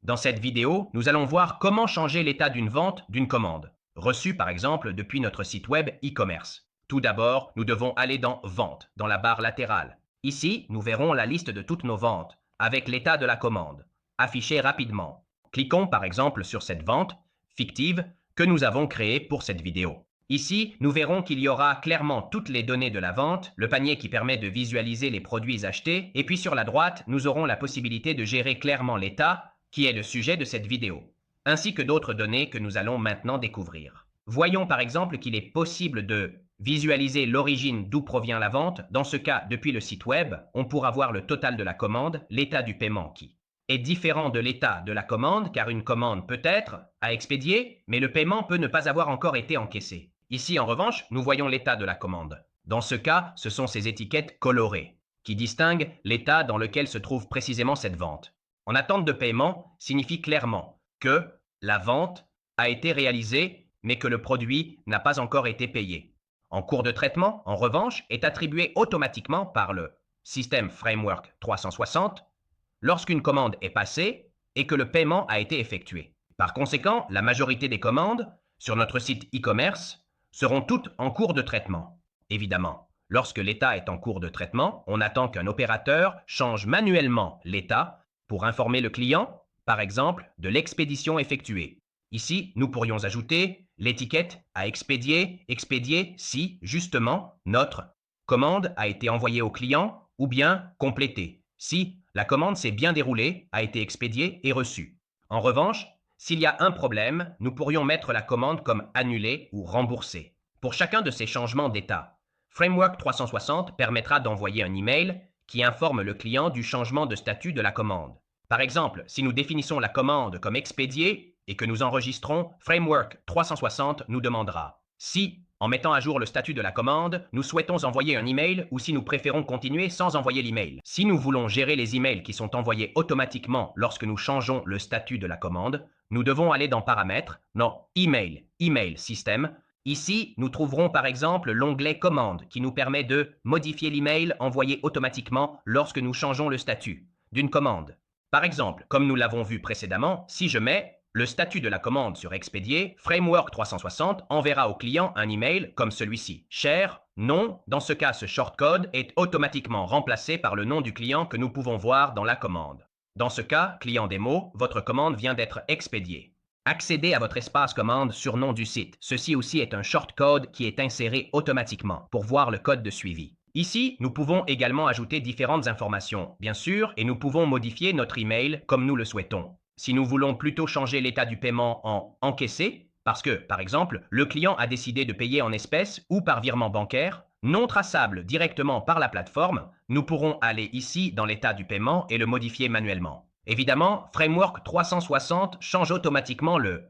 Dans cette vidéo, nous allons voir comment changer l'état d'une vente d'une commande, reçue par exemple depuis notre site web e-commerce. Tout d'abord, nous devons aller dans Vente, dans la barre latérale. Ici, nous verrons la liste de toutes nos ventes, avec l'état de la commande, affichée rapidement. Cliquons par exemple sur cette vente fictive que nous avons créée pour cette vidéo. Ici, nous verrons qu'il y aura clairement toutes les données de la vente, le panier qui permet de visualiser les produits achetés, et puis sur la droite, nous aurons la possibilité de gérer clairement l'état, qui est le sujet de cette vidéo, ainsi que d'autres données que nous allons maintenant découvrir. Voyons par exemple qu'il est possible de visualiser l'origine d'où provient la vente. Dans ce cas, depuis le site web, on pourra voir le total de la commande, l'état du paiement qui est différent de l'état de la commande, car une commande peut être à expédier, mais le paiement peut ne pas avoir encore été encaissé. Ici, en revanche, nous voyons l'état de la commande. Dans ce cas, ce sont ces étiquettes colorées, qui distinguent l'état dans lequel se trouve précisément cette vente. En attente de paiement signifie clairement que la vente a été réalisée, mais que le produit n'a pas encore été payé. En cours de traitement, en revanche, est attribué automatiquement par le système Framework 360 lorsqu'une commande est passée et que le paiement a été effectué. Par conséquent, la majorité des commandes sur notre site e-commerce seront toutes en cours de traitement. Évidemment, lorsque l'état est en cours de traitement, on attend qu'un opérateur change manuellement l'état pour informer le client, par exemple, de l'expédition effectuée. Ici, nous pourrions ajouter l'étiquette à expédier, expédier si, justement, notre commande a été envoyée au client ou bien complétée, si la commande s'est bien déroulée, a été expédiée et reçue. En revanche, s'il y a un problème, nous pourrions mettre la commande comme annulée ou remboursée. Pour chacun de ces changements d'état, Framework 360 permettra d'envoyer un email qui informe le client du changement de statut de la commande. Par exemple, si nous définissons la commande comme expédiée et que nous enregistrons, Framework 360 nous demandera si, en mettant à jour le statut de la commande, nous souhaitons envoyer un email ou si nous préférons continuer sans envoyer l'email. Si nous voulons gérer les emails qui sont envoyés automatiquement lorsque nous changeons le statut de la commande, nous devons aller dans Paramètres, dans Email, Email System. Ici, nous trouverons par exemple l'onglet Commande qui nous permet de modifier l'email envoyé automatiquement lorsque nous changeons le statut d'une commande. Par exemple, comme nous l'avons vu précédemment, si je mets le statut de la commande sur expédié, Framework 360 enverra au client un email comme celui-ci. Cher, non, dans ce cas, ce shortcode est automatiquement remplacé par le nom du client que nous pouvons voir dans la commande. Dans ce cas, client démo, votre commande vient d'être expédiée. Accédez à votre espace commande sur nom du site. Ceci aussi est un shortcode qui est inséré automatiquement pour voir le code de suivi. Ici, nous pouvons également ajouter différentes informations, bien sûr, et nous pouvons modifier notre email comme nous le souhaitons. Si nous voulons plutôt changer l'état du paiement en encaissé, parce que, par exemple, le client a décidé de payer en espèces ou par virement bancaire, non traçable directement par la plateforme, nous pourrons aller ici dans l'état du paiement et le modifier manuellement. Évidemment, Framework 360 change automatiquement le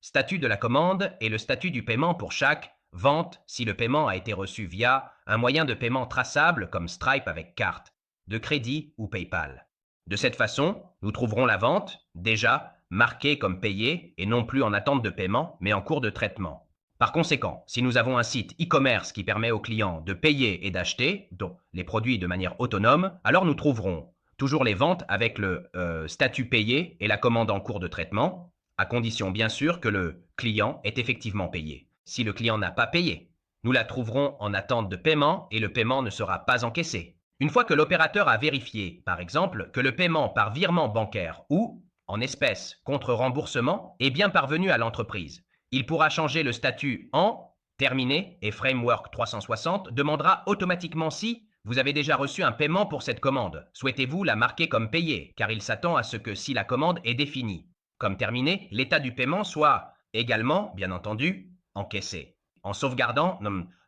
statut de la commande et le statut du paiement pour chaque vente si le paiement a été reçu via un moyen de paiement traçable comme Stripe avec carte de crédit ou PayPal. De cette façon, nous trouverons la vente, déjà, marquée comme payée et non plus en attente de paiement, mais en cours de traitement. Par conséquent, si nous avons un site e-commerce qui permet aux clients de payer et d'acheter, donc les produits de manière autonome, alors nous trouverons toujours les ventes avec le statut payé et la commande en cours de traitement, à condition bien sûr que le client ait effectivement payé. Si le client n'a pas payé, nous la trouverons en attente de paiement et le paiement ne sera pas encaissé. Une fois que l'opérateur a vérifié, par exemple, que le paiement par virement bancaire ou en espèces contre remboursement est bien parvenu à l'entreprise, il pourra changer le statut en terminé et Framework 360 demandera automatiquement si vous avez déjà reçu un paiement pour cette commande. Souhaitez-vous la marquer comme payée, car il s'attend à ce que si la commande est définie comme terminée, l'état du paiement soit également, bien entendu, encaissé. En sauvegardant,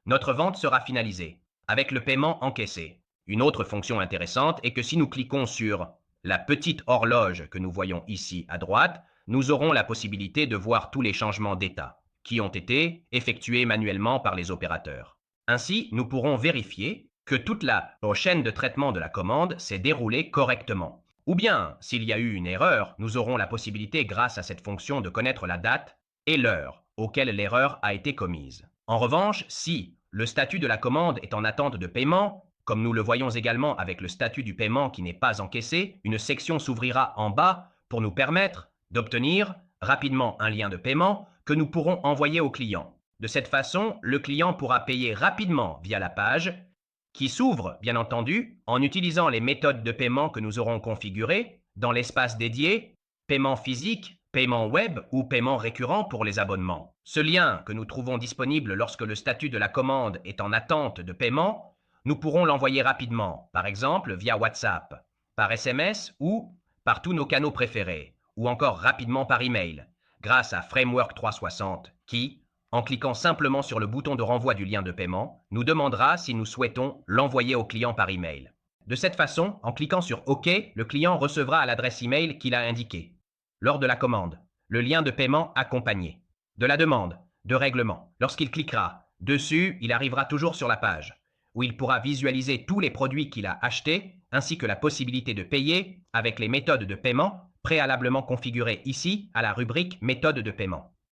notre vente sera finalisée avec le paiement encaissé. Une autre fonction intéressante est que si nous cliquons sur la petite horloge que nous voyons ici à droite, nous aurons la possibilité de voir tous les changements d'état qui ont été effectués manuellement par les opérateurs. Ainsi, nous pourrons vérifier que toute la chaîne de traitement de la commande s'est déroulée correctement. Ou bien, s'il y a eu une erreur, nous aurons la possibilité, grâce à cette fonction, de connaître la date et l'heure auquel l'erreur a été commise. En revanche, si le statut de la commande est en attente de paiement, comme nous le voyons également avec le statut du paiement qui n'est pas encaissé, une section s'ouvrira en bas pour nous permettre d'obtenir rapidement un lien de paiement que nous pourrons envoyer au client. De cette façon, le client pourra payer rapidement via la page, qui s'ouvre, bien entendu, en utilisant les méthodes de paiement que nous aurons configurées dans l'espace dédié, paiement physique, paiement web ou paiement récurrent pour les abonnements. Ce lien que nous trouvons disponible lorsque le statut de la commande est en attente de paiement, nous pourrons l'envoyer rapidement, par exemple via WhatsApp, par SMS ou par tous nos canaux préférés, ou encore rapidement par email, grâce à Framework 360 qui, en cliquant simplement sur le bouton de renvoi du lien de paiement, nous demandera si nous souhaitons l'envoyer au client par email. De cette façon, en cliquant sur OK, le client recevra à l'adresse email qu'il a indiquée, lors de la commande, le lien de paiement accompagné, de la demande, de règlement. Lorsqu'il cliquera dessus, il arrivera toujours sur la page, où il pourra visualiser tous les produits qu'il a achetés, ainsi que la possibilité de payer avec les méthodes de paiement préalablement configurées ici à la rubrique méthode de paiement.